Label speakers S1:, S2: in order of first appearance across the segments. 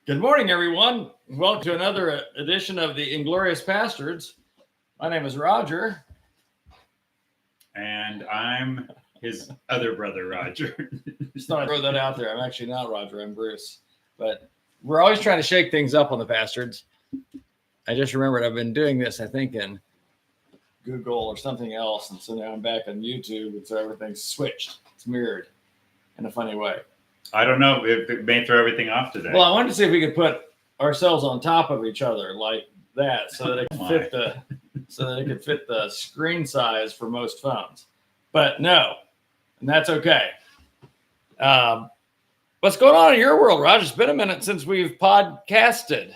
S1: Good morning, everyone. Welcome to another edition of the Inglorious Pastords. My name is Roger.
S2: And I'm his other brother, Roger.
S1: Just thought I'd throw that out there. I'm actually not Roger, I'm Bruce. But we're always trying to shake things up on the Pastords. I just remembered I've been doing this, I think, in Google or something else. And so now I'm back on YouTube, and so everything's switched. It's mirrored in a funny way.
S2: I don't know. It may throw everything off today.
S1: Well, I wanted to see if we could put ourselves on top of each other like that, so that it could fit the screen size for most phones. But no, and that's okay. What's going on in your world, Roger? It's been a minute since we've podcasted.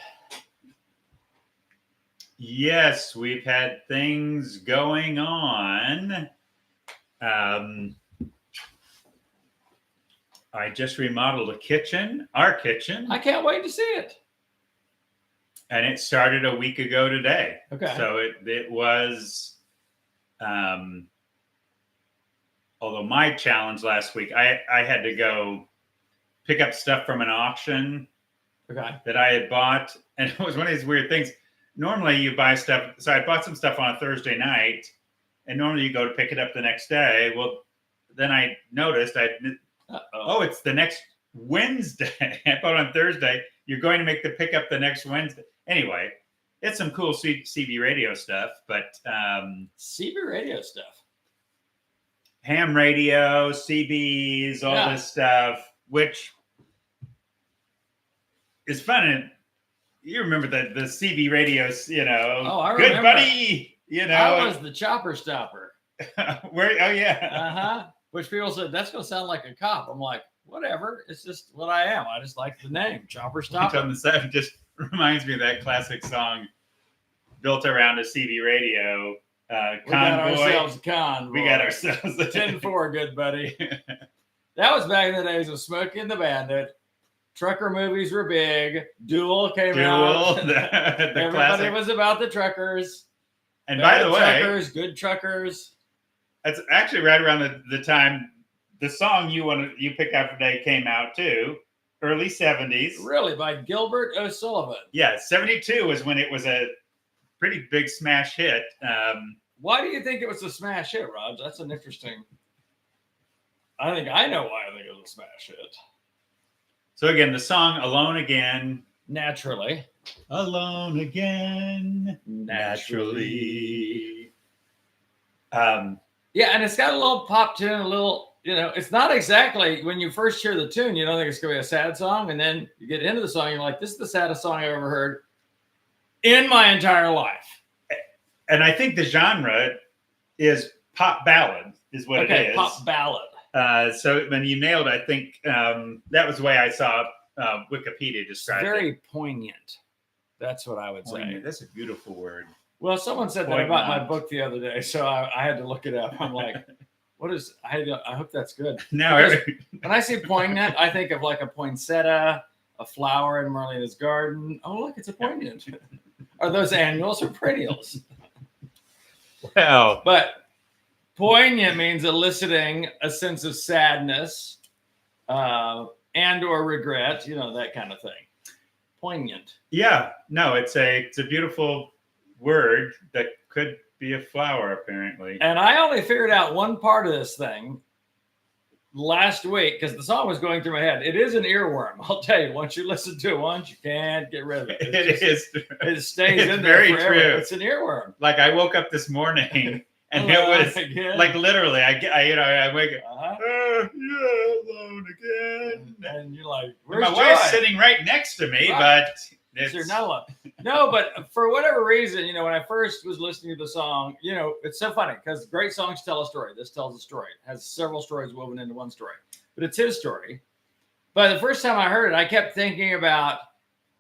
S2: Yes, we've had things going on. I just remodeled our kitchen.
S1: I can't wait to see it.
S2: And it started a week ago today.
S1: Okay.
S2: So it was, although my challenge last week, I had to go pick up stuff from an auction that I had bought. And it was one of these weird things. Normally you buy stuff. So I bought some stuff on a Thursday night, and normally you go to pick it up the next day. Well, then I noticed it's the next Wednesday. I bought on Thursday. You're going to make the pickup the next Wednesday. Anyway, it's some cool CB radio stuff, but
S1: CB radio stuff,
S2: ham radio, CBs, all this stuff, which is fun. And you remember the CB radios,
S1: I
S2: good
S1: remember.
S2: Buddy,
S1: I was the chopper stopper.
S2: Oh yeah.
S1: Which people said, that's going to sound like a cop. I'm like, whatever. It's just what I am. I just like the name, Chopper Stopper.
S2: On the side just reminds me of that classic song built around a CB radio.
S1: We got ourselves a convoy.
S2: We got ourselves a
S1: 10-4, good buddy. That was back in the days of Smokey and the Bandit. Trucker movies were big. Duel came out. Everybody
S2: classic.
S1: was about the truckers.
S2: And by the way,
S1: truckers, good truckers.
S2: That's actually right around the time the song you picked out today came out too, early 70s.
S1: Really, by Gilbert O'Sullivan.
S2: Yeah, 72 was when it was a pretty big smash hit.
S1: Why do you think it was a smash hit, Raj? That's an interesting. I think I know why I think it was a smash hit.
S2: So again, the song "Alone Again."
S1: Naturally.
S2: Alone again. Naturally.
S1: Yeah, and it's got a little pop tune, a little, it's not exactly, when you first hear the tune, you don't think it's going to be a sad song. And then you get into the song, you're like, this is the saddest song I've ever heard in my entire life.
S2: And I think the genre is pop ballad is what it is.
S1: Okay, pop ballad.
S2: So when you nailed it, I think that was the way I saw Wikipedia describe it.
S1: Very poignant. That's what I would say.
S2: That's a beautiful word.
S1: Well, someone said that about my book the other day, so I had to look it up. I'm like, what is? I hope that's good.
S2: No,
S1: when I say poignant, I think of like a poinsettia, a flower in Marlena's garden. Oh, look, it's a poignant. Are those annuals or perennials?
S2: Well,
S1: but poignant means eliciting a sense of sadness and or regret. That kind of thing. Poignant.
S2: Yeah. No, it's a beautiful word that could be a flower, apparently.
S1: And I only figured out one part of this thing last week because the song was going through my head. It is an earworm. I'll tell you, once you listen to it once, you can't get rid of it. It stays in there forever. True. It's an earworm.
S2: Like I woke up this morning and it was like literally, I wake up, alone again.
S1: And you're like,
S2: where's my wife's sitting right next to me, right. But
S1: no, but for whatever reason, when I first was listening to the song, it's so funny because great songs tell a story. This tells a story. It has several stories woven into one story, but it's his story. But the first time I heard it, I kept thinking about,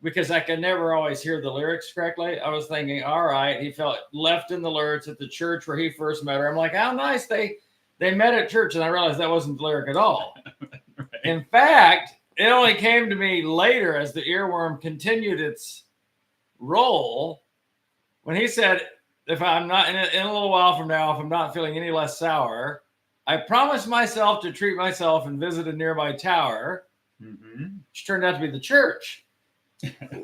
S1: because I could never always hear the lyrics correctly. I was thinking, all right, he felt left in the lurch at the church where he first met her. I'm like, how nice they met at church. And I realized that wasn't the lyric at all. Right. In fact, it only came to me later as the earworm continued its role when he said, if I'm not in a little while from now, if I'm not feeling any less sour, I promised myself to treat myself and visit a nearby tower, which turned out to be the church.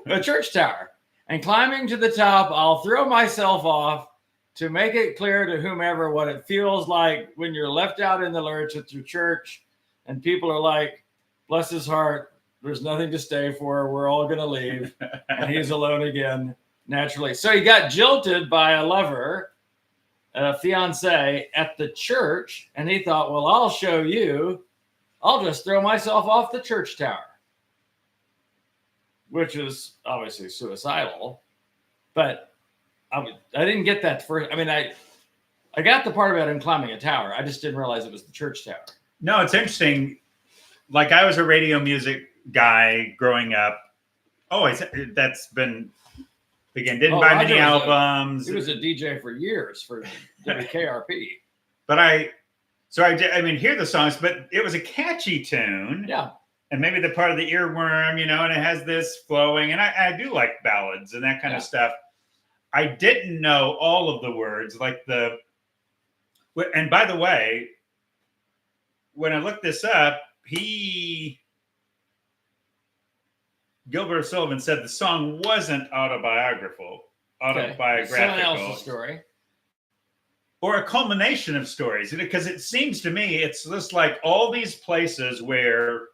S1: a church tower. And climbing to the top, I'll throw myself off to make it clear to whomever what it feels like when you're left out in the lurch at your church and people are like, bless his heart, there's nothing to stay for. We're all going to leave. And he's alone again, naturally. So he got jilted by a lover, a fiance at the church. And he thought, well, I'll show you. I'll just throw myself off the church tower. Which is obviously suicidal, but I didn't get that first. I mean, I got the part about him climbing a tower. I just didn't realize it was the church tower.
S2: No, it's interesting. Like I was a radio music guy growing up. Always, that's been, again, didn't buy many albums.
S1: He was a DJ for years for WKRP.
S2: But I mean, hear the songs, but it was a catchy tune.
S1: Yeah.
S2: And maybe the part of the earworm, and it has this flowing. And I do like ballads and that kind of stuff. I didn't know all of the words, and by the way, when I looked this up, Gilbert Sullivan said the song wasn't autobiographical.
S1: Someone else's story.
S2: Or a culmination of stories. Because it seems to me, it's just like all these places where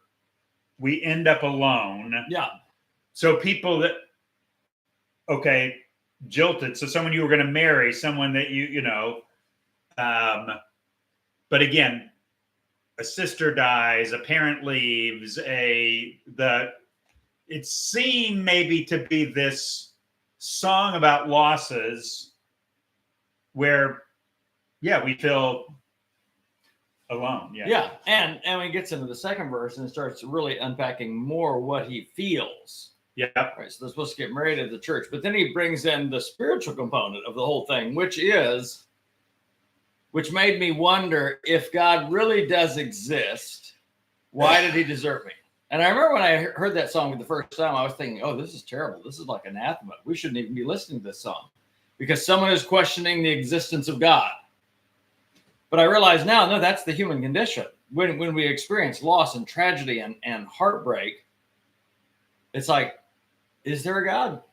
S2: we end up alone.
S1: Yeah.
S2: So people that, jilted. So someone you were going to marry, someone that but again, a sister dies, a parent leaves, it seemed maybe to be this song about losses where, we feel alone.
S1: Yeah. And when he gets into the second verse and starts really unpacking more what he feels.
S2: Yeah.
S1: Right. So they're supposed to get married at the church, but then he brings in the spiritual component of the whole thing, which made me wonder if God really does exist. Why did he desert me? And I remember when I heard that song for the first time, I was thinking, oh, this is terrible. This is like anathema. We shouldn't even be listening to this song because someone is questioning the existence of God. But I realize now, no, that's the human condition. When we experience loss and tragedy and heartbreak, it's like, is there a God?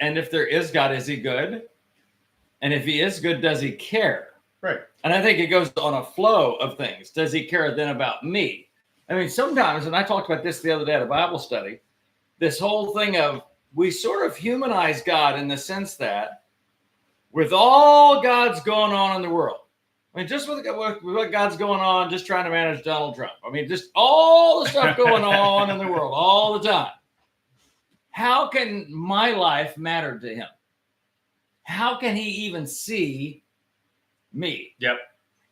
S1: And if there is God, is he good? And if he is good, does he care?
S2: Right.
S1: And I think it goes on a flow of things. Does he care then about me? I mean, sometimes, and I talked about this the other day at a Bible study, this whole thing of we sort of humanize God in the sense that with all God's going on in the world, I mean, just with what God's going on, just trying to manage Donald Trump. I mean, just all the stuff going on in the world all the time. How can my life matter to him? How can he even see me?
S2: Yep.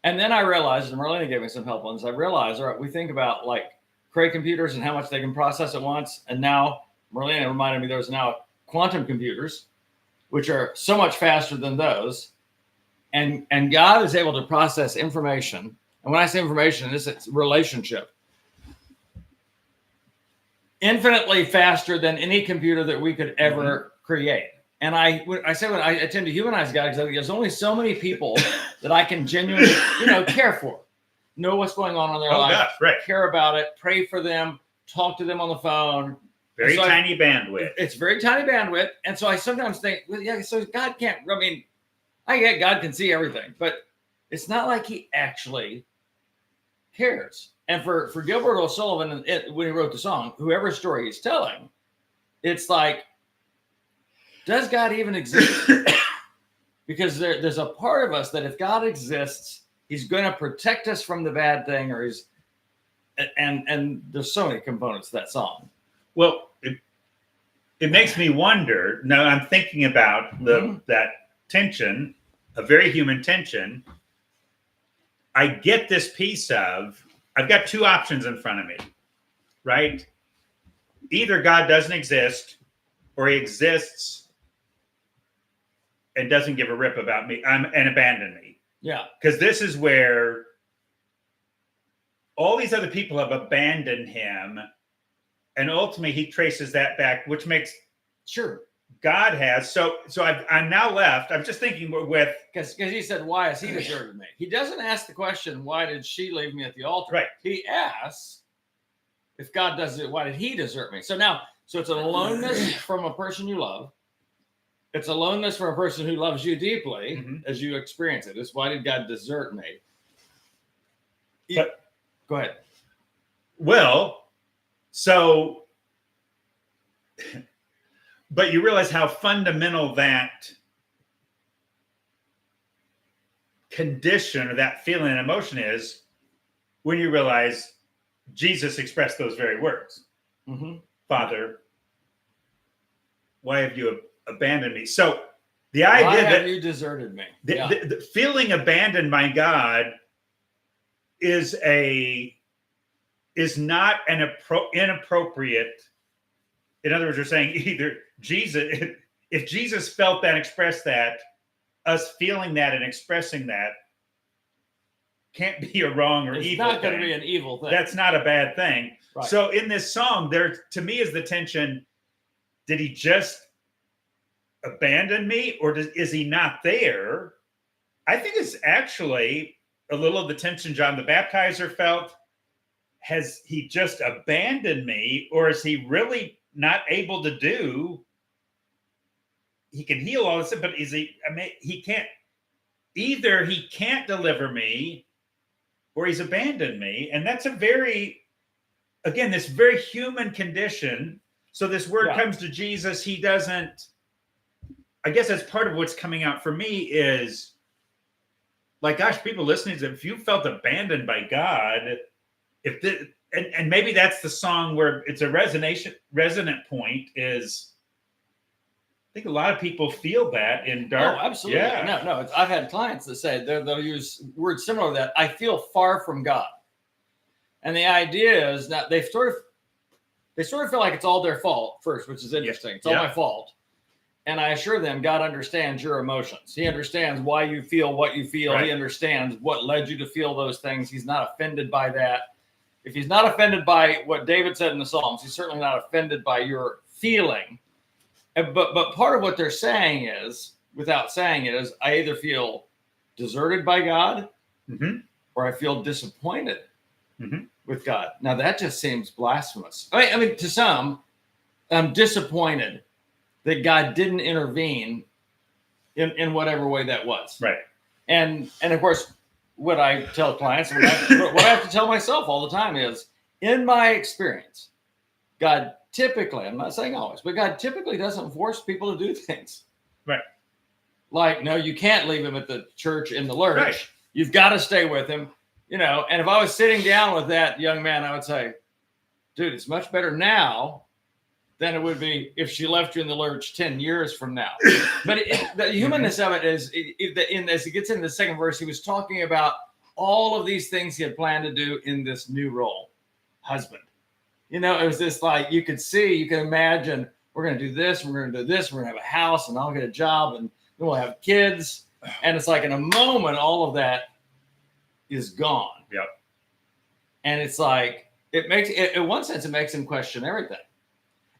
S1: And then I realized, and Marlena gave me some help on this, I realized, all right, we think about like Cray computers and how much they can process at once. And now Marlena reminded me there's now quantum computers, which are so much faster than those. And God is able to process information. And when I say information, it's relationship. Infinitely faster than any computer that we could ever create. And I say when I tend to humanize God because I think there's only so many people that I can genuinely, care for, know what's going on in their life,
S2: gosh, right.
S1: Care about it, pray for them, talk to them on the phone.
S2: Very tiny bandwidth.
S1: It's very tiny bandwidth. And so I sometimes think, so God can't, I get God can see everything, but it's not like he actually cares. And for Gilbert O'Sullivan, when he wrote the song, whoever story he's telling, it's like, does God even exist? Because there's a part of us that if God exists, he's going to protect us from the bad thing, or and there's so many components to that song.
S2: Well, it makes me wonder. Now I'm thinking about that tension, a very human tension. I get this piece of, I've got two options in front of me, right? Either God doesn't exist or he exists and doesn't give a rip about me and abandon me.
S1: Yeah.
S2: Because this is where all these other people have abandoned him. And ultimately he traces that back, which makes God has. So I'm now left. I'm just thinking with
S1: because he said, why has he deserted me? He doesn't ask the question, why did she leave me at the altar?
S2: Right.
S1: He asks, if God does it, why did he desert me? So now So it's an aloneness from a person you love. It's aloneness from a person who loves you deeply as you experience it. It's why did God desert me?
S2: But,
S1: go ahead.
S2: Well, so, but you realize how fundamental that condition or that feeling and emotion is when you realize Jesus expressed those very words. Father, why have you abandoned me? So the idea
S1: why
S2: that
S1: have you deserted me?
S2: The feeling abandoned by God is not an inappropriate. In other words, you're saying either Jesus, if Jesus felt that, expressed that, us feeling that and expressing that can't be a wrong or evil thing. It's
S1: not going to be an evil thing.
S2: That's not a bad thing.
S1: Right.
S2: So in this song, there to me is the tension. Did he just abandon me, or is he not there? I think it's actually a little of the tension John the Baptizer felt. Has he just abandoned me, or is he really not able to do? He can heal all this, but is he? I mean, he can't. Either he can't deliver me, or he's abandoned me, and that's a very, again, this very human condition. So this word comes to Jesus. He doesn't. I guess that's part of what's coming out for me is, like, gosh, people listening to, if you felt abandoned by God, and maybe that's the song where it's a resonant point is. I think a lot of people feel that in dark.
S1: Oh, absolutely.
S2: Yeah.
S1: No. I've had clients that say they'll use words similar to that. I feel far from God, and the idea is that they sort of feel like it's all their fault first, which is interesting. It's all my fault, and I assure them God understands your emotions. He understands why you feel what you feel. Right. He understands what led you to feel those things. He's not offended by that. If he's not offended by what David said in the Psalms, he's certainly not offended by your feeling. But part of what they're saying is, without saying it, is I either feel deserted by God or I feel disappointed with God. Now, that just seems blasphemous. I mean, to some, I'm disappointed that God didn't intervene in whatever way that was.
S2: Right.
S1: And of course, what I tell clients, what I have to tell myself all the time is, in my experience, God typically, I'm not saying always, but God typically doesn't force people to do things.
S2: Right.
S1: Like, no, you can't leave him at the church in the lurch.
S2: Right.
S1: You've got to stay with him, and if I was sitting down with that young man, I would say, dude, it's much better now than it would be if she left you in the lurch 10 years from now. But the humanness of it is, as he gets into the second verse, he was talking about all of these things he had planned to do in this new role, husband. It was this, like, you can imagine, we're going to do this, we're going to do this, we're going to have a house, and I'll get a job, and then we'll have kids. And it's like, in a moment, all of that is gone.
S2: Yep.
S1: And it's like, in one sense, it makes him question everything.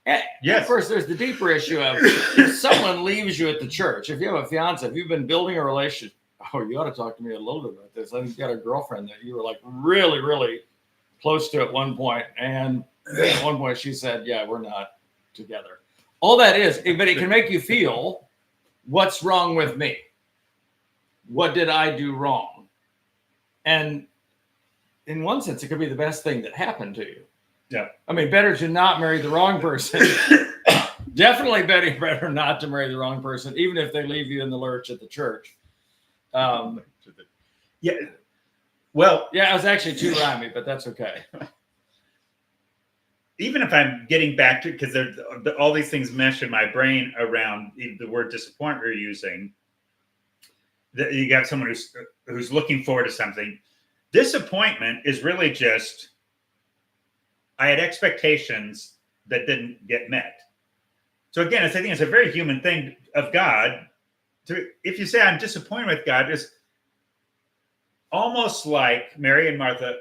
S1: And
S2: yes.
S1: Of course, there's the deeper issue of, if someone leaves you at the church, if you have a fiance, if you've been building a relationship, you ought to talk to me a little bit about this. I think you got a girlfriend that you were like really, really close to at one point, and at one point she said, yeah, we're not together. All that is, but it can make you feel, what's wrong with me? What did I do wrong? And in one sense, it could be the best thing that happened to you.
S2: Yeah.
S1: I mean, better to not marry the wrong person. Definitely better not to marry the wrong person, even if they leave you in the lurch at the church.
S2: Yeah. Well,
S1: yeah, it was actually too rhymey, but that's okay.
S2: Even if I'm getting back to, because all these things mesh in my brain around the word disappointment we're using. You got someone who's looking forward to something. Disappointment is really just, I had expectations that didn't get met. So again, I think it's a very human thing of God. If you say I'm disappointed with God, it's almost like Mary and Martha,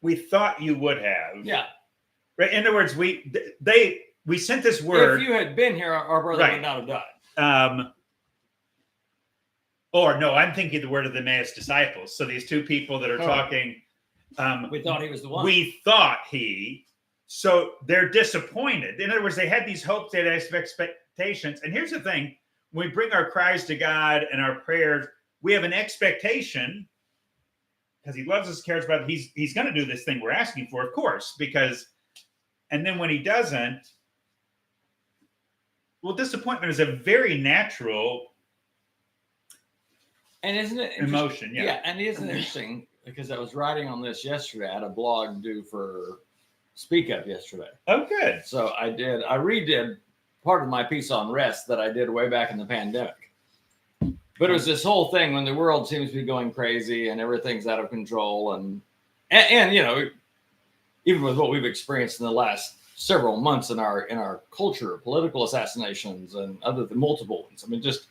S2: we thought you would have.
S1: Yeah.
S2: Right. In other words, we sent this word.
S1: If you had been here, our brother would not have died.
S2: Or no, I'm thinking the word of the Emmaus disciples. So these two people that are talking.
S1: We thought he was the one.
S2: We thought he. So they're disappointed. In other words, they had these hopes, they had expectations. And here's the thing: when we bring our cries to God and our prayers, we have an expectation because He loves us, cares about it. He's going to do this thing we're asking for, of course, and then when He doesn't, well, disappointment is a very natural
S1: and isn't it
S2: emotion.
S1: Yeah, and isn't it interesting because I was writing on this yesterday. I had a blog due for Speak Up yesterday.
S2: Oh, good.
S1: So I redid part of my piece on rest that I did way back in the pandemic. But it was this whole thing when the world seems to be going crazy and everything's out of control. And you know, even with what we've experienced in the last several months in our culture, political assassinations and other than multiple ones. I mean, just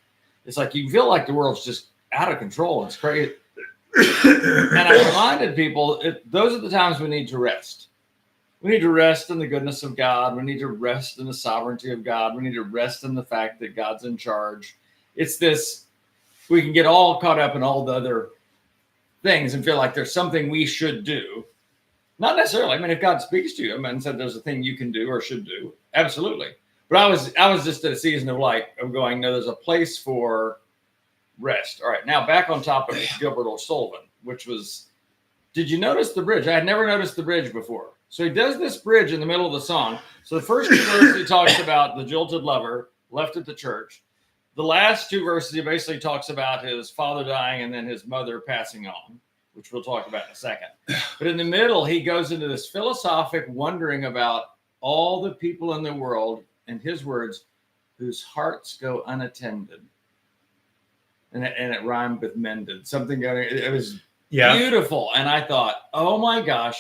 S1: it's like you feel like the world's just out of control. It's crazy. And I reminded people, those are the times we need to rest. We need to rest in the goodness of God. We need to rest in the sovereignty of God. We need to rest in the fact that God's in charge. It's this, we can get all caught up in all the other things and feel like there's something we should do. Not necessarily. I mean, if God speaks to you and said there's a thing you can do or should do, absolutely. But I was just at a season of going, no, there's a place for rest. All right, now back on topic of Gilbert O'Sullivan, which was, did you notice the bridge? I had never noticed the bridge before. So he does this bridge in the middle of the song. So the first two verses he talks about the jilted lover left at the church. The last two verses he basically talks about his father dying and then his mother passing on, which we'll talk about in a second. But in the middle, he goes into this philosophic wondering about all the people in the world, in his words, whose hearts go unattended. And it rhymed with mended. Something going. It was beautiful. And I thought, oh my gosh,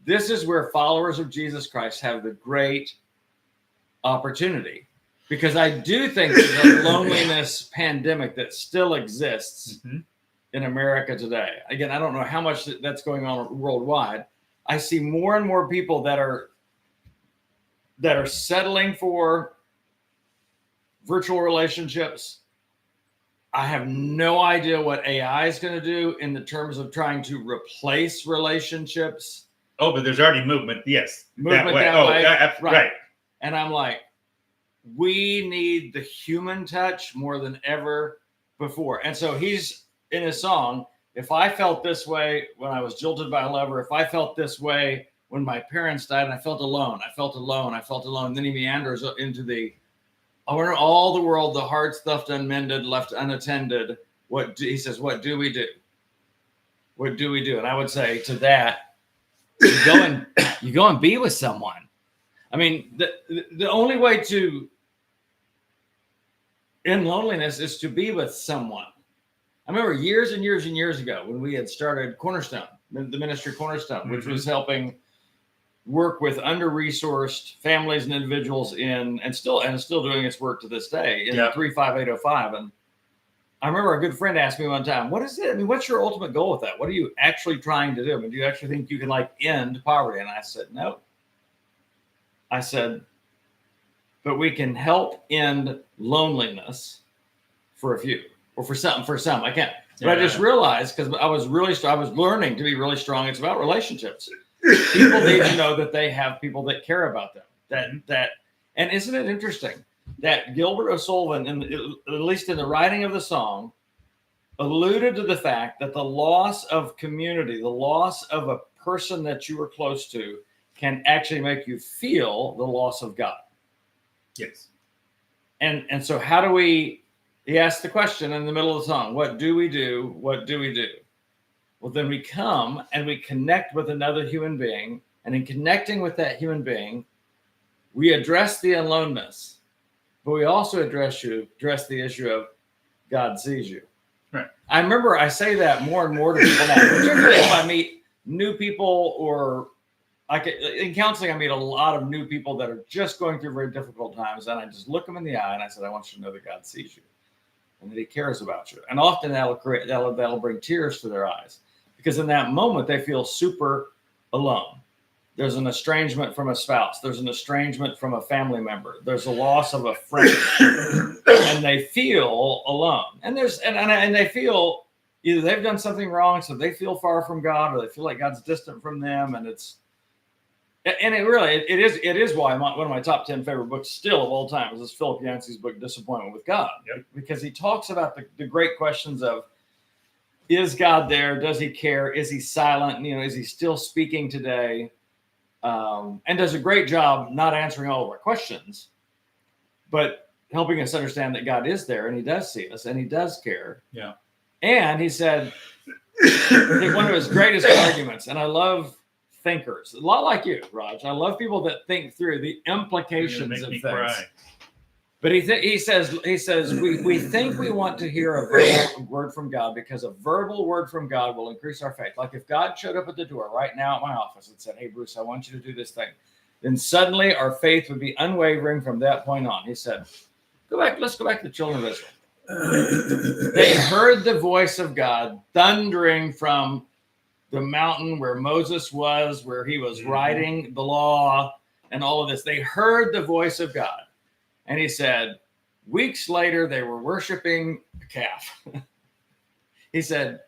S1: this is where followers of Jesus Christ have the great opportunity. Because I do think there's a loneliness pandemic that still exists in America today. Again, I don't know how much that's going on worldwide. I see more and more people that are settling for virtual relationships. I have no idea what AI is going to do in the terms of trying to replace relationships.
S2: Oh, but there's already movement. Yes.
S1: Movement that way. Right. And I'm like, we need the human touch more than ever before. And so he's in his song, if I felt this way when I was jilted by a lover, if I felt this way when my parents died and I felt alone, then he meanders into the, I wonder all the world, the hearts left unmended, left unattended. He says, what do we do? What do we do? And I would say to that, you go and be with someone. I mean, the only way to end loneliness is to be with someone. I remember years and years and years ago when we had started Cornerstone, the ministry Cornerstone, which was helping work with under-resourced families and individuals and still doing its work to this day in 35805. And I remember a good friend asked me one time, what is it? I mean, what's your ultimate goal with that? What are you actually trying to do? I mean, do you actually think you can end poverty? And I said, no. I said, but we can help end loneliness for a few or for some. I can't. But I just realized because I was learning to be really strong. It's about relationships. People need to know that they have people that care about them. And isn't it interesting that Gilbert O'Sullivan, at least in the writing of the song, alluded to the fact that the loss of community, the loss of a person that you were close to, can actually make you feel the loss of God.
S2: Yes.
S1: And so how do he asked the question in the middle of the song, what do we do? What do we do? Well, then we come and we connect with another human being. And in connecting with that human being, we address the aloneness, but we also address the issue of God sees you.
S2: Right.
S1: I remember I say that more and more to people now, particularly if I meet new people or in counseling, I meet a lot of new people that are just going through very difficult times. And I just look them in the eye and I said, I want you to know that God sees you and that he cares about you. And often that'll bring tears to their eyes because in that moment, they feel super alone. There's an estrangement from a spouse. There's an estrangement from a family member. There's a loss of a friend and they feel alone. And they feel either they've done something wrong, so they feel far from God, or they feel like God's distant from them. And And it is why one of my top 10 favorite books still of all time is this Philip Yancey's book, Disappointment with God.
S2: Yep.
S1: Because he talks about the great questions of, is God there? Does he care? Is he silent? Is he still speaking today? And does a great job not answering all of our questions, but helping us understand that God is there and he does see us and he does care.
S2: Yeah.
S1: And he said, I think one of his greatest arguments, and I love thinkers, a lot like you, Raj. I love people that think through the implications of things.
S2: Cry.
S1: But he says we think we want to hear a verbal word from God because a verbal word from God will increase our faith. Like if God showed up at the door right now at my office and said, "Hey, Bruce, I want you to do this thing," then suddenly our faith would be unwavering from that point on. He said, let's go back to the children of Israel. They heard the voice of God thundering from the mountain where Moses was, where he was writing the law and all of this. They heard the voice of God. And he said, weeks later, they were worshiping a calf. He said,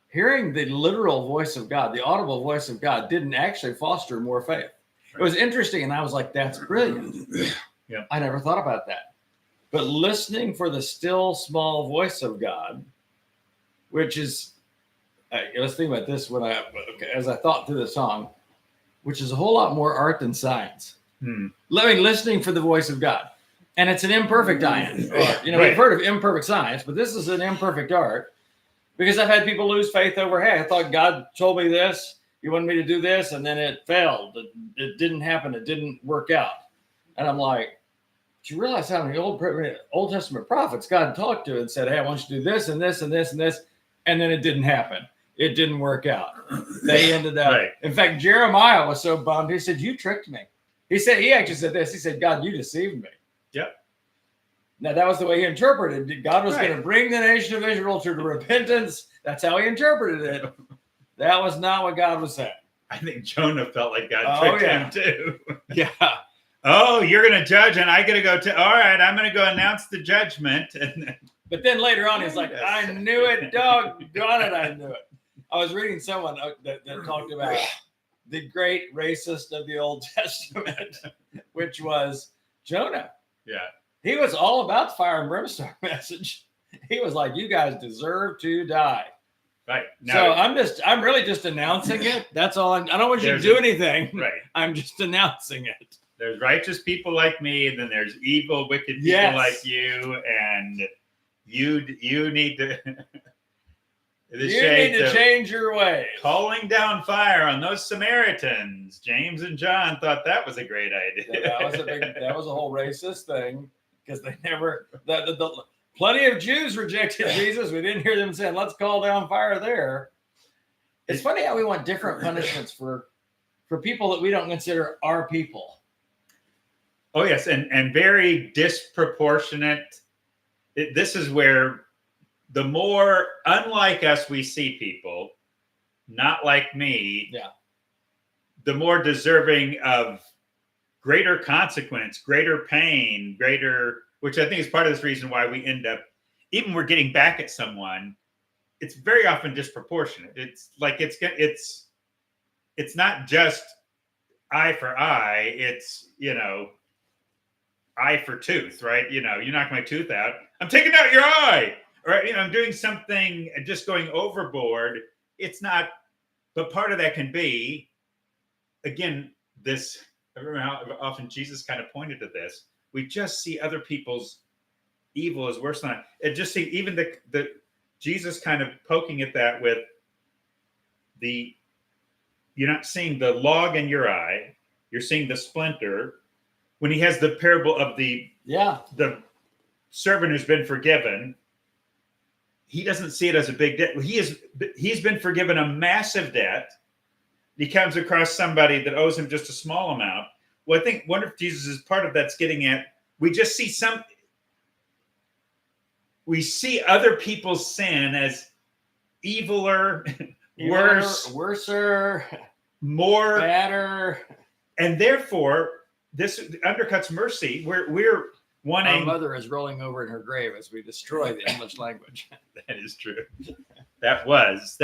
S1: hearing the literal voice of God, the audible voice of God, didn't actually foster more faith. It was interesting. And I was like, that's brilliant.
S2: Yeah.
S1: I never thought about that. But listening for the still small voice of God, which is, let's think about this as I thought through the song, which is a whole lot more art than science. Listening for the voice of God. And it's an imperfect art. We've heard of imperfect science, but this is an imperfect art because I've had people lose faith over, hey, I thought God told me this. You wanted me to do this, and then it failed. It didn't happen. It didn't work out. And I'm like, do you realize how many Old Testament prophets God talked to and said, hey, I want you to do this and this and this and this, and then it didn't happen. It didn't work out. They ended up. Right. In fact, Jeremiah was so bummed. He said, you tricked me. He actually said this. He said, God, you deceived me.
S2: Yep.
S1: Now, that was the way he interpreted it. God was going to bring the nation of Israel to repentance. That's how he interpreted it. That was not what God was saying.
S2: I think Jonah felt like God tricked him too.
S1: Yeah.
S2: Oh, you're going to judge and I got to go all right, I'm going to go announce the judgment.
S1: But then later on, he's like, I knew it, doggone it, I knew it. I was reading someone that talked about the great racist of the Old Testament, which was Jonah.
S2: Yeah.
S1: He was all about the fire and brimstone message. He was like, you guys deserve to die.
S2: Right.
S1: Now, so I'm really just announcing it. That's all. I don't want you to do anything.
S2: Right.
S1: I'm just announcing it.
S2: There's righteous people like me, and then there's evil, wicked people like you, and you need to
S1: need to change your ways.
S2: Calling down fire on those Samaritans. James and John thought that was a great idea.
S1: That was a whole racist thing because they never plenty of Jews rejected Jesus. We didn't hear them saying, let's call down fire there. It's funny how we want different punishments for people that we don't consider our people.
S2: Oh, yes. And very disproportionate. This is where the more unlike us we see people, not like me, the more deserving of greater consequence, greater pain, which I think is part of this reason why we end up, even we're getting back at someone, it's very often disproportionate. It's like it's not just eye for eye. It's, eye for tooth, right? You knock my tooth out, I'm taking out your eye. Right, I'm doing something, just going overboard. It's not, but part of that can be, again, this. I remember how often Jesus kind of pointed to this. We just see other people's evil as worse than us. It just see even the Jesus kind of poking at that with you're not seeing the log in your eye, you're seeing the splinter. When he has the parable of the servant who's been forgiven. He doesn't see it as a big debt. He's been forgiven a massive debt. He comes across somebody that owes him just a small amount. Well, I wonder if Jesus is part of that's getting at, we just see we see other people's sin as eviler, worser, more badder. And therefore, this undercuts mercy. We're wanting.
S1: Our mother is rolling over in her grave as we destroy the English language.
S2: That is true. That was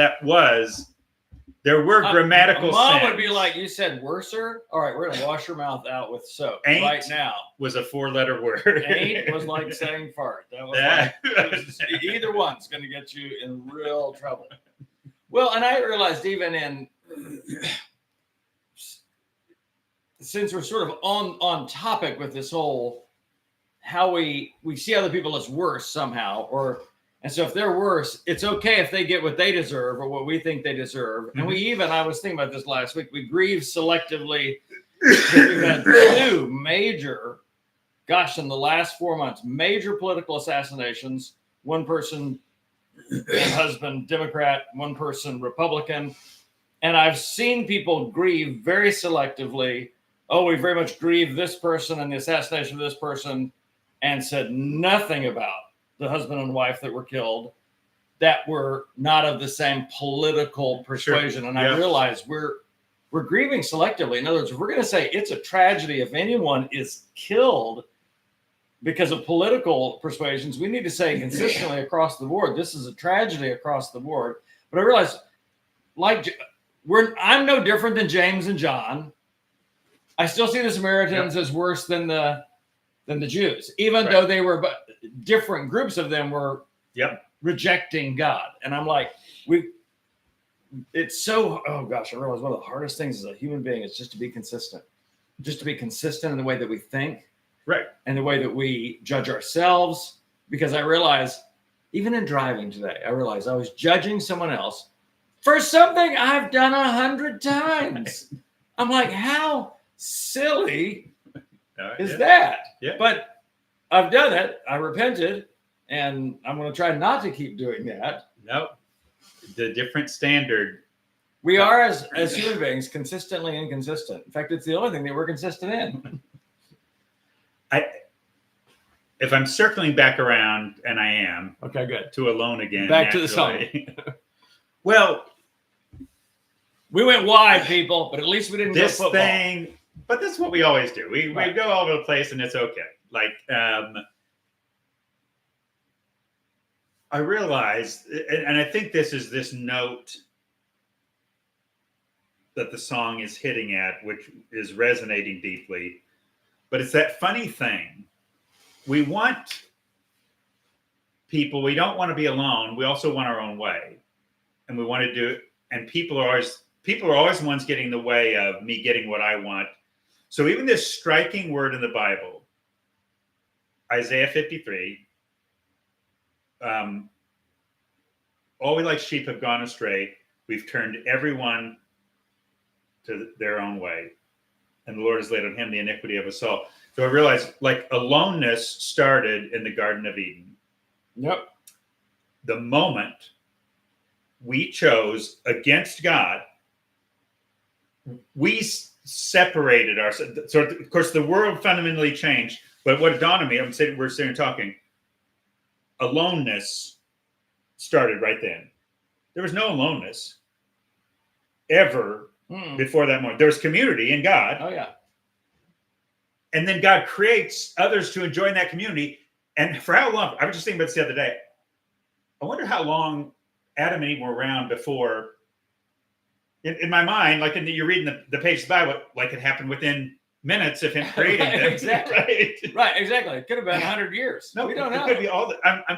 S2: There were grammatical
S1: Mom
S2: sins.
S1: would be like, you said worser? All right, we're going to wash your mouth out with soap
S2: Ain't
S1: right now.
S2: Was a 4-letter word.
S1: Ain't was like saying fart. That was either one's going to get you in real trouble. Well, and I realized even in, since we're sort of on topic with this whole, how we see other people as worse somehow, and so if they're worse, it's okay if they get what they deserve or what we think they deserve. Mm-hmm. And I was thinking about this last week, we grieve selectively. We've had 2 major, in the last 4 months, major political assassinations. One person, husband, Democrat, one person, Republican. And I've seen people grieve very selectively. Oh, we very much grieve this person and the assassination of this person, and said nothing about the husband and wife that were killed that were not of the same political persuasion. Sure. And I realized we're grieving selectively. In other words, if we're going to say it's a tragedy if anyone is killed because of political persuasions, we need to say consistently across the board, this is a tragedy across the board. But I realized, I'm no different than James and John. I still see the Samaritans as worse than the Jews, even though they were different groups of them were rejecting God. And I'm like, it's so, oh gosh, I realize one of the hardest things as a human being is just to be consistent in the way that we think,
S2: right,
S1: and the way that we judge ourselves. Because I realized, even in driving today, I realized I was judging someone else for something I've done 100 times. I'm like, how silly is that?
S2: Yeah.
S1: But I've done it. I repented, and I'm going to try not to keep doing that.
S2: Nope. The different standard.
S1: We are, as human beings, consistently inconsistent. In fact, it's the only thing that we're consistent in.
S2: If I'm circling back around, and I am.
S1: Okay, good.
S2: To Alone again.
S1: Back to the song.
S2: Well,
S1: we went wide, people, but at least we didn't go football.
S2: But that's what we always do. We go all over the place, and it's okay. Like, I realized, and I think this is this note that the song is hitting at, which is resonating deeply. But it's that funny thing. We want people, we don't want to be alone. We also want our own way. And we want to do it. And people are always the ones getting in the way of me getting what I want. So even this striking word in the Bible, Isaiah 53, all we like sheep have gone astray. We've turned everyone to their own way. And the Lord has laid on him the iniquity of us all. So I realized, like, aloneness started in the Garden of Eden.
S1: Yep.
S2: The moment we chose against God, we separated ourselves. So, of course, the world fundamentally changed. But what dawned on me, we're sitting here talking, aloneness started right then. There was no aloneness ever before that moment. There was community in God.
S1: Oh, yeah.
S2: And then God creates others to enjoy that community. And for how long? I was just thinking about this the other day. I wonder how long Adam and Eve were around before. In my mind, like you're reading the page of the Bible, like it happened within minutes of him creating them.
S1: Exactly. Right, exactly. It could have been 100 years. No, we don't know.
S2: It could be all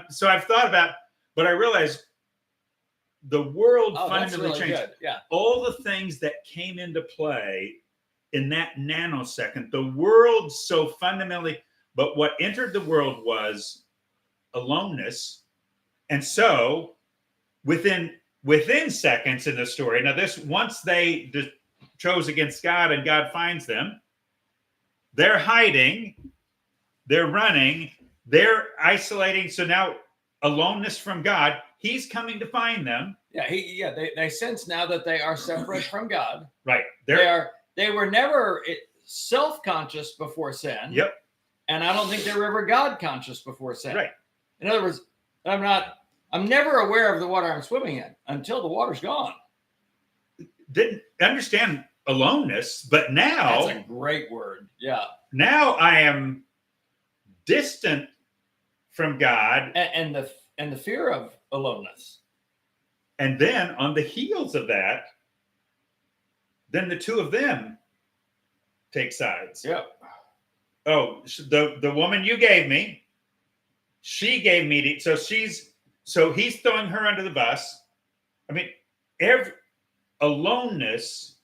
S2: so I've thought about, but I realized the world fundamentally
S1: really
S2: changed.
S1: Good. Yeah.
S2: All the things that came into play in that nanosecond, the world so fundamentally, but what entered the world was aloneness. And so within seconds in the story, now this, once they chose against God and God finds them, they're hiding, they're running, they're isolating. So now aloneness from God, he's coming to find them.
S1: Yeah, they sense now that they are separate from God.
S2: Right.
S1: They were never self-conscious before sin.
S2: Yep.
S1: And I don't think they were ever God-conscious before sin.
S2: Right.
S1: In other words, I'm never aware of the water I'm swimming in until the water's gone.
S2: Didn't understand aloneness, but now
S1: that's a great word. Yeah.
S2: Now I am distant from God.
S1: And the fear of aloneness.
S2: And then on the heels of that, then the two of them take sides.
S1: Yep.
S2: Oh, the woman you gave me, she gave me so he's throwing her under the bus. I mean, every aloneness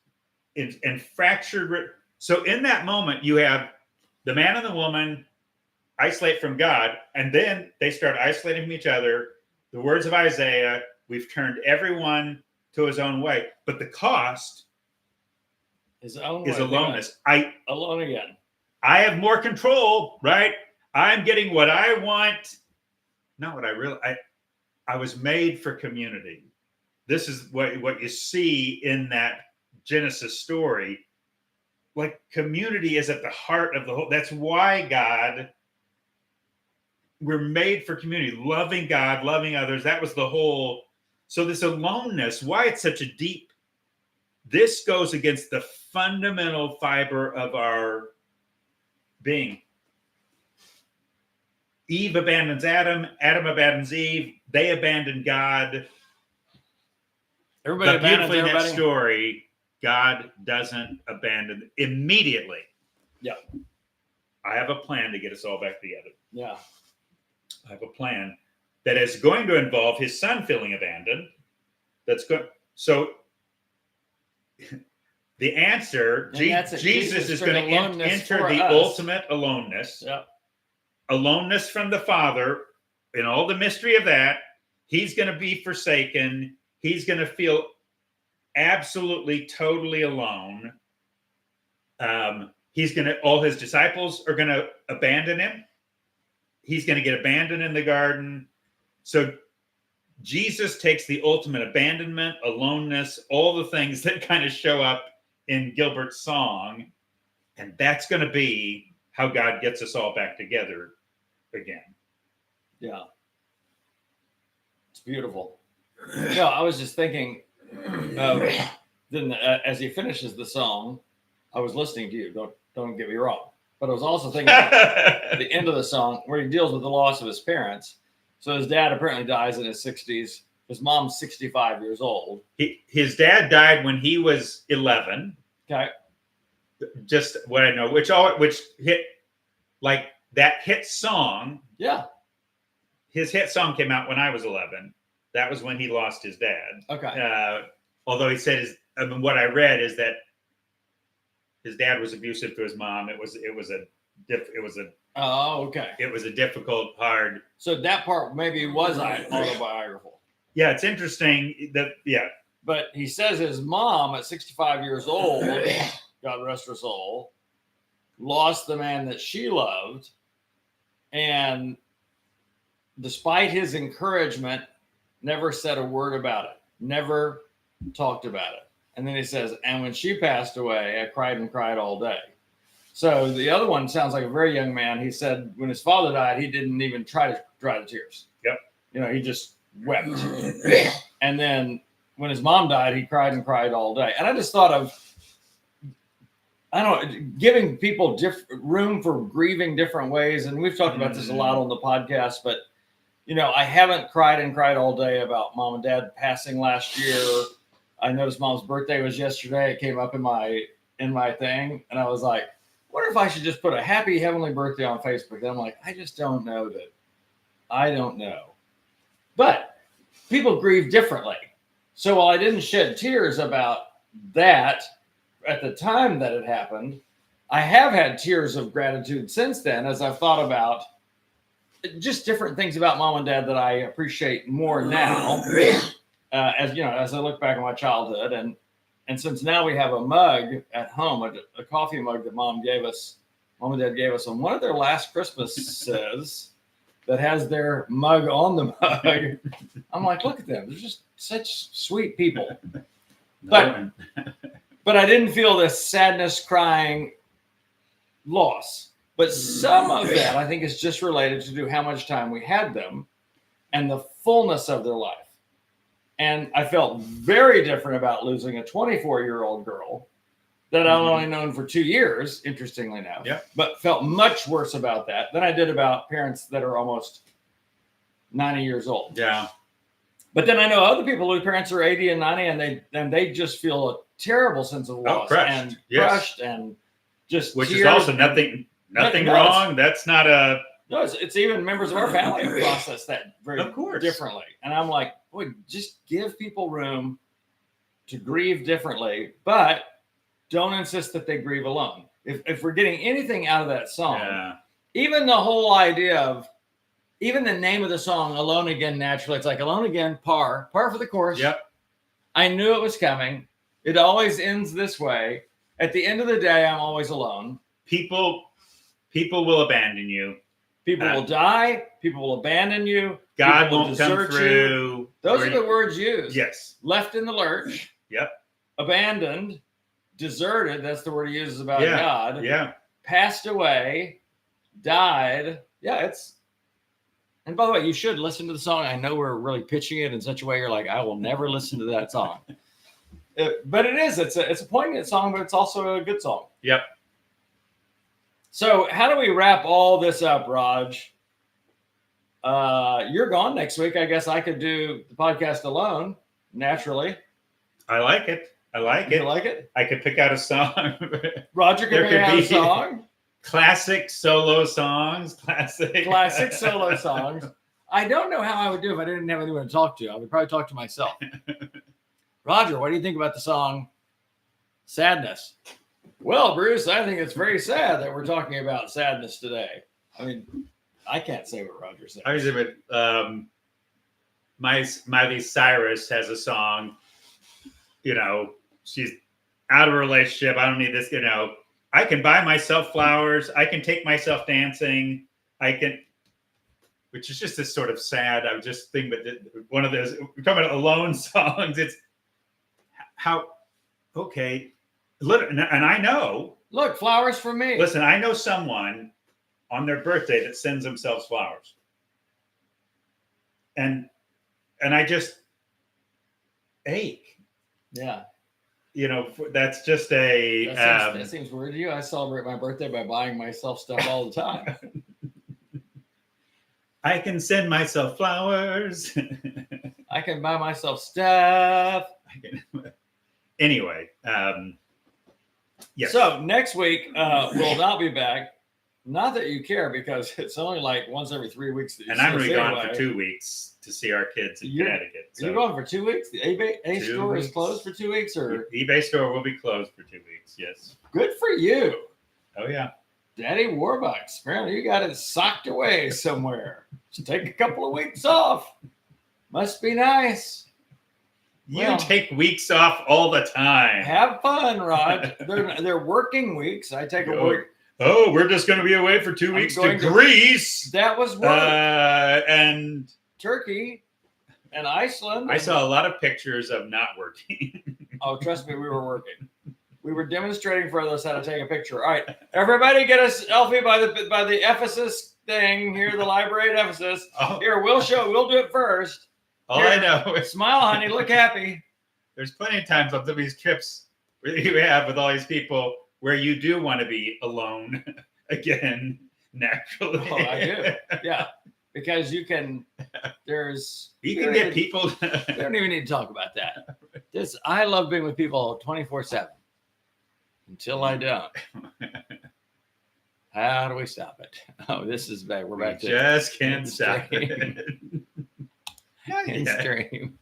S2: and fractured. So in that moment, you have the man and the woman isolate from God, and then they start isolating from each other. The words of Isaiah, we've turned everyone to his own way, but the cost
S1: is aloneness. Alone again.
S2: I have more control, right? I'm getting what I want, not what I really. I was made for community. This is what you see in that Genesis story. Like, community is at the heart of the whole. That's why we're made for community, loving God, loving others. That was the whole. So this aloneness, why it's such a deep. This goes against the fundamental fiber of our being. Eve abandons Adam. Adam abandons Eve. They abandon God.
S1: Everybody abandons
S2: beautifully
S1: everybody.
S2: In that story, God doesn't abandon immediately.
S1: Yeah.
S2: I have a plan to get us all back together.
S1: Yeah.
S2: I have a plan that is going to involve his son feeling abandoned. That's good. So the answer, Jesus is going to enter the ultimate aloneness.
S1: Yeah.
S2: Aloneness from the Father, in all the mystery of that. He's going to be forsaken. He's going to feel absolutely, totally alone. All his disciples are going to abandon him. He's going to get abandoned in the garden. So Jesus takes the ultimate abandonment, aloneness, all the things that kind of show up in Gilbert's song, and that's going to be how God gets us all back together again.
S1: Yeah. It's beautiful. No, I was just thinking, then as he finishes the song, I was listening to you. Don't get me wrong, but I was also thinking at the end of the song where he deals with the loss of his parents. So his dad apparently dies in his 60s. His mom's 65 years old.
S2: His dad died when he was 11.
S1: Okay.
S2: Just what I know, which hit like that hit song.
S1: Yeah.
S2: His hit song came out when I was 11. That was when he lost his dad.
S1: Okay.
S2: Although he said what I read is that his dad was abusive to his mom. It was
S1: Oh, okay.
S2: It was a difficult, hard.
S1: So that part maybe was autobiographical.
S2: Yeah, it's interesting that
S1: But he says his mom at 65 years old, God rest her soul, lost the man that she loved, and despite his encouragement, never said a word about it, never talked about it. And then he says, and when she passed away, I cried and cried all day. So the other one sounds like a very young man. He said when his father died, he didn't even try to dry the tears.
S2: Yep.
S1: He just wept. And then when his mom died, he cried and cried all day. And I just thought of, giving people room for grieving different ways. And we've talked about this a lot on the podcast, but I haven't cried and cried all day about mom and dad passing last year. I noticed mom's birthday was yesterday. It came up in my thing. And I was like, wonder if I should just put a happy heavenly birthday on Facebook. And I'm like, I just don't know that. I don't know. But people grieve differently. So while I didn't shed tears about that at the time that it happened, I have had tears of gratitude since then as I've thought about just different things about mom and dad that I appreciate more now. As I look back on my childhood, and since now we have a mug at home, a coffee mug that mom and dad gave us on one of their last Christmases that has their mug on the mug. I'm like, look at them. They're just such sweet people. But I didn't feel this sadness, crying, loss. But some of that, I think, is just related to how much time we had them and the fullness of their life. And I felt very different about losing a 24-year-old girl that I've only known for 2 years, interestingly enough.
S2: Yeah.
S1: But felt much worse about that than I did about parents that are almost 90 years old.
S2: Yeah.
S1: But then I know other people whose parents are 80 and 90, and they just feel a terrible sense of loss and crushed and just
S2: which is also nothing wrong. That's not a
S1: no. It's even members of our family have processed that very differently. And I'm like, boy, just give people room to grieve differently, but don't insist that they grieve alone. If we're getting anything out of that song, even the whole idea of even the name of the song, Alone Again, naturally, it's like Alone Again, par for the course.
S2: Yep.
S1: I knew it was coming. It always ends this way. At the end of the day, I'm always alone.
S2: People will abandon you.
S1: People will die. People will abandon you.
S2: God won't come through.
S1: You. Those are the words used.
S2: Yes.
S1: Left in the lurch.
S2: Yep.
S1: Abandoned. Deserted. That's the word he uses about God.
S2: Yeah.
S1: Passed away. Died. Yeah, it's... And by the way, you should listen to the song. I know we're really pitching it in such a way you're like, I will never listen to that song. But it is. It's a poignant song, but it's also a good song.
S2: Yep.
S1: So how do we wrap all this up, Raj? You're gone next week. I guess I could do the podcast alone, naturally.
S2: I like it.
S1: You like it?
S2: I could pick out a song.
S1: Roger could pick out a song.
S2: Classic solo songs. Classic
S1: solo songs. I don't know how I would do it if I didn't have anyone to talk to. I would probably talk to myself. Roger, what do you think about the song Sadness? Well, Bruce, I think it's very sad that we're talking about sadness today. I mean, I can't say what Roger said.
S2: I was Miley Cyrus has a song, she's out of a relationship. I don't need this, I can buy myself flowers. I can take myself dancing. Which is just this sort of sad. I was just thinking, but one of those, we're talking about alone songs. It's okay. And I know.
S1: Look, flowers for me.
S2: Listen, I know someone on their birthday that sends themselves flowers. And I just ache.
S1: Yeah.
S2: That's just
S1: that seems weird to you. I celebrate my birthday by buying myself stuff all the time.
S2: I can send myself flowers.
S1: I can buy myself stuff.
S2: Anyway, yes.
S1: So next week we'll not be back. Not that you care, because it's only like once every 3 weeks.
S2: And I'm going to be gone for 2 weeks to see our kids in Connecticut.
S1: So. You're going for 2 weeks? The eBay store is closed for 2 weeks? Or
S2: the eBay store will be closed for 2 weeks, yes.
S1: Good for you.
S2: Oh, yeah.
S1: Daddy Warbucks. Apparently you got it socked away somewhere. Just take a couple of weeks off. Must be nice.
S2: You take weeks off all the time.
S1: Have fun, Rod. They're working weeks. I take a week.
S2: Oh, we're just going to be away for 2 weeks to Greece.
S1: That was work.
S2: And
S1: Turkey and Iceland.
S2: I saw a lot of pictures of not working.
S1: Oh, trust me, we were working. We were demonstrating for others how to take a picture. All right, everybody get a selfie by the Ephesus thing here, the library at Ephesus. Oh. Here, we'll do it first.
S2: All I know is
S1: smile, honey, look happy.
S2: There's plenty of times on these trips you have with all these people where you do want to be alone again, naturally.
S1: Oh, I do. Yeah. Because you can
S2: get people.
S1: We don't even need to talk about that. I love being with people 24/7 until I don't. How do we stop it? Oh, this is back. We're back to
S2: just can't stop it.
S1: Stream.